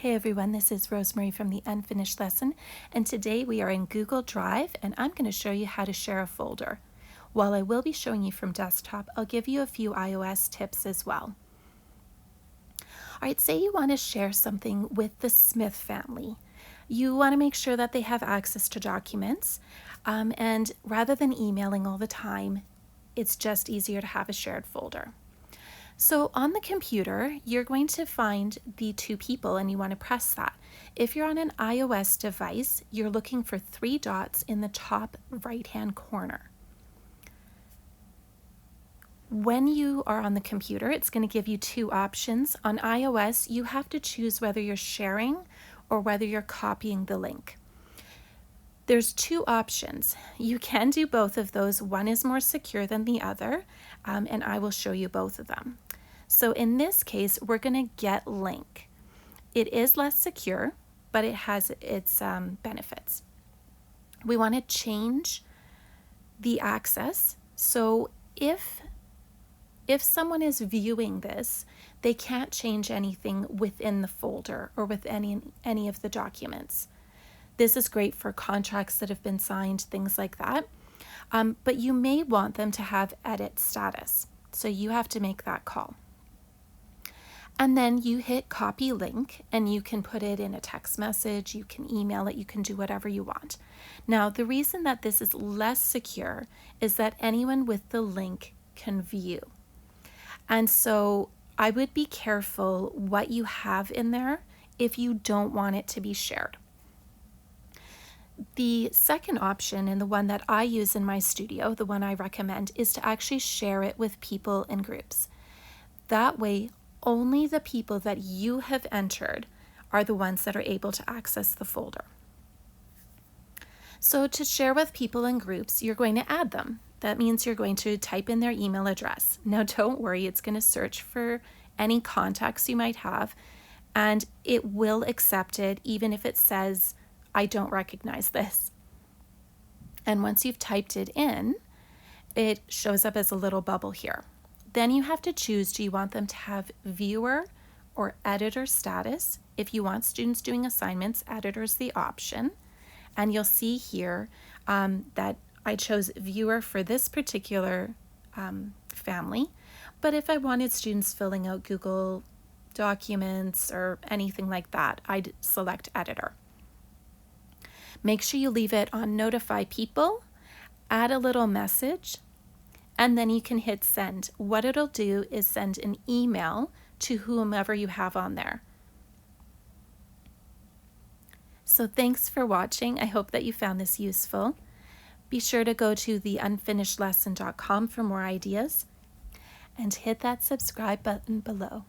Hey everyone, this is Rosemarie from the Unfinished Lesson, and today we are in Google Drive, and I'm going to show you how to share a folder. While I will be showing you from desktop, I'll give you a few iOS tips as well. Alright, say you want to share something with the Smith family. You want to make sure that they have access to documents, and rather than emailing all the time, it's just easier to have a shared folder. So on the computer, you're going to find the two people and you want to press that. If you're on an iOS device, you're looking for three dots in the top right-hand corner. When you are on the computer, it's going to give you two options. On iOS, you have to choose whether you're sharing or whether you're copying the link. There's two options. You can do both of those. One is more secure than the other, and I will show you both of them. So in this case, we're going to get link. It is less secure, but it has its benefits. We want to change the access. So if someone is viewing this, they can't change anything within the folder or with any of the documents. This is great for contracts that have been signed, things like that. But you may want them to have edit status. So you have to make that call. And then you hit copy link and you can put it in a text message, you can email it, you can do whatever you want. Now, the reason that this is less secure is that anyone with the link can view. And so I would be careful what you have in there if you don't want it to be shared. The second option, and the one that I use in my studio, the one I recommend, is to actually share it with people in groups. That way, only the people that you have entered are the ones that are able to access the folder. So to share with people in groups, you're going to add them. That means you're going to type in their email address. Now don't worry, it's going to search for any contacts you might have, and it will accept it even if it says, I don't recognize this. And once you've typed it in, it shows up as a little bubble here. Then you have to choose, do you want them to have viewer or editor status? If you want students doing assignments, editor's the option. And you'll see here that I chose viewer for this particular family. But if I wanted students filling out Google documents or anything like that, I'd select editor. Make sure you leave it on notify people, add a little message, and then you can hit send. What it'll do is send an email to whomever you have on there. So thanks for watching. I hope that you found this useful. Be sure to go to theunfinishedlesson.com for more ideas and hit that subscribe button below.